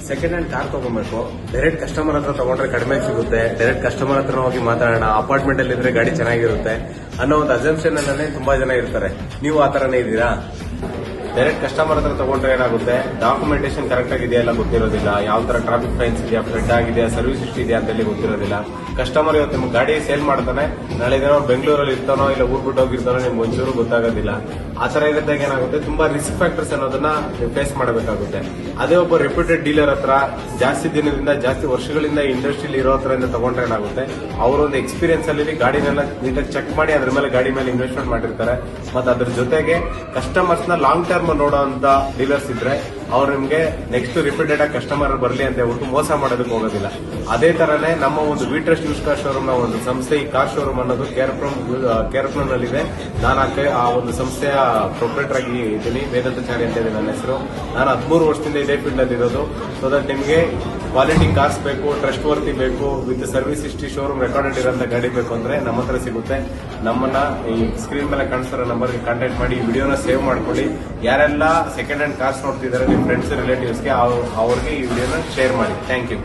Second hand car ತಗೋಬೇಕು, direct customer ಹತ್ರ ತಗೊಂಡ್ರೆ ಕಡಿಮೆ ಸಿಗುತ್ತೆ, ಡೈರೆಕ್ಟ್ ಕಸ್ಟಮರ್ ಹತ್ರ ಹೋಗಿ ಮಾತಾಡೋಣ, ಅಪಾರ್ಟ್ಮೆಂಟ್ ಅಲ್ಲಿ ಇದ್ರೆ ಗಾಡಿ ಚೆನ್ನಾಗಿರುತ್ತೆ ಅನ್ನೋ ಒಂದು ಅಸಂಪ್ಷನ್ ಅಲ್ಲೇ ತುಂಬಾ ಜನ ಇರ್ತಾರೆ. ನೀವು ಆ ತರನೇ ಇದ್ದೀರಾ? ಡೈರೆಕ್ಟ್ ಕಸ್ಟಮರ್ ಹತ್ರ ತಗೊಂಡ್ರೆ ಏನಾಗುತ್ತೆ, ಡಾಕ್ಯುಮೆಂಟೇಶನ್ ಕರೆಕ್ಟ್ ಆಗಿದೆಯಾ ಎಲ್ಲ ಗೊತ್ತಿರೋದಿಲ್ಲ, ಯಾವ ತರ ಟ್ರಾಫಿಕ್ ಫೈನ್ಸ್ ಇದೆಯಾ, ಫ್ಲಡ್ ಆಗಿದೆಯಾ, ಸರ್ವಿಸ್ ಹಿಸ್ಟ್ರಿ ಇದೆಯಾ ಅಂತ ಗೊತ್ತಿರೋದಿಲ್ಲ. ಕಸ್ಟಮರ್ ಇವತ್ತು ನಿಮ್ಗೆ ಗಾಡಿ ಸೇಲ್ ಮಾಡ್ತಾನೆ, ನಾಳೆ ದಿನ ಬೆಂಗಳೂರಲ್ಲಿ ಇರ್ತಾನೋ ಇಲ್ಲ ಊರ್ ಬಿಟ್ಟು ಹೋಗಿರ್ತಾನೋ ನಿಮ್ಗೆ ಒಂಚೂರು ಗೊತ್ತಾಗೋದಿಲ್ಲ. ಆ ತರ ಇದ್ದಾಗ ಏನಾಗುತ್ತೆ, ತುಂಬಾ ರಿಸ್ಕ್ ಫ್ಯಾಕ್ಟರ್ಸ್ ಅನ್ನೋದನ್ನ ಫೇಸ್ ಮಾಡಬೇಕಾಗುತ್ತೆ. ಅದೇ ಒಬ್ಬ ರೆಪ್ಯೂಟೆಡ್ ಡೀಲರ್ ಹತ್ರ ಜಾಸ್ತಿ ದಿನದಿಂದ ಜಾಸ್ತಿ ವರ್ಷಗಳಿಂದ ಇಂಡಸ್ಟ್ರಿಯಲ್ಲಿ ಇರೋ ಹತ್ರದಿಂದ ತಗೊಂಡ್ರೆ ಏನಾಗುತ್ತೆ, ಅವರೊಂದು ಎಕ್ಸ್ಪೀರಿಯನ್ಸ್ ಅಲ್ಲಿ ಗಾಡಿನೆಲ್ಲ ನೀಟಾಗಿ ಚೆಕ್ ಮಾಡಿ ಅದ್ರ ಮೇಲೆ ಗಾಡಿ ಮೇಲೆ ಇನ್ವೆಸ್ಟ್ಮೆಂಟ್ ಮಾಡಿರ್ತಾರೆ. ಮತ್ತೆ ಅದ್ರ ಜೊತೆಗೆ ಕಸ್ಟಮರ್ಸ್ ನ ಲಾಂಗ್ ಟರ್ಮ್ ನೋಡೋ ಅಂತ ಡೀಲರ್ಸ್ ಇದ್ರೆ ಅವ್ರು ನಿಮ್ಗೆ ನೆಕ್ಸ್ಟ್ ರಿಪೀಟೆಡ್ ಆಗಿ ಕಸ್ಟಮರ್ ಬರಲಿ ಅಂತ ಹೇಳ್ಬಿಟ್ಟು ಮೋಸ ಮಾಡೋದಕ್ಕೆ ಹೋಗೋದಿಲ್ಲ. ಅದೇ ತರನೇ ನಮ್ಮ ಒಂದು ವಿಟ್ರಸ್ಟ್ ಯೂಸ್ ಕಾರ್ ಶೋರೂಮ್ ನ ಒಂದು ಸಂಸ್ಥೆ, ಈ ಕಾರ್ ಶೋರೂಮ್ ಅನ್ನೋದು ಕೇರ್ಪುರಂ ನಲ್ಲಿದೆ. ನಾನು ಆ ಒಂದು ಸಂಸ್ಥೆಯ ಪ್ರೊಪ್ರೈಟರ್ ಆಗಿ ಇದ್ದೀನಿ, ವೇದಾಂತಾಚಾರಿ ಅಂತ ಇದೆ ನನ್ನ ಹೆಸರು. ನಾನು 13 ವರ್ಷದಿಂದ ಇದೇ ಫೀಲ್ಡ್ ಅಲ್ಲಿ ಇರೋದು. ಸೊ ದಟ್ ನಿಮಗೆ ಕ್ವಾಲಿಟಿ ಕಾರ್ಸ್ ಬೇಕು, ಟ್ರಸ್ಟ್ ವರ್ತಿ ಬೇಕು, with service history, showroom recorded ಇರೋಂಥ ಗಾಡಿ ಬೇಕು ಅಂದ್ರೆ ನಮ್ಮ ಹತ್ರ ಸಿಗುತ್ತೆ. ನಮ್ಮನ್ನ ಈ ಸ್ಕ್ರೀನ್ ಮೇಲೆ ಕಾಣಿಸ್ತಿರೋ ನಂಬರ್ಗೆ ಕಾಂಟ್ಯಾಕ್ಟ್ ಮಾಡಿ, ಈ ವಿಡಿಯೋನ ಸೇವ್ ಮಾಡ್ಕೊಳ್ಳಿ. ಯಾರೆಲ್ಲ ಸೆಕೆಂಡ್ ಹ್ಯಾಂಡ್ ಕಾರ್ಸ್ ನೋಡ್ತಿದ್ದಾರೆ ನಿಮ್ಮ ಫ್ರೆಂಡ್ಸ್ ರಿಲೇಟಿವ್ಸ್ಗೆ ಅವ್ರಿಗೆ ಈ ವಿಡಿಯೋನ ಶೇರ್ ಮಾಡಿ. Thank you.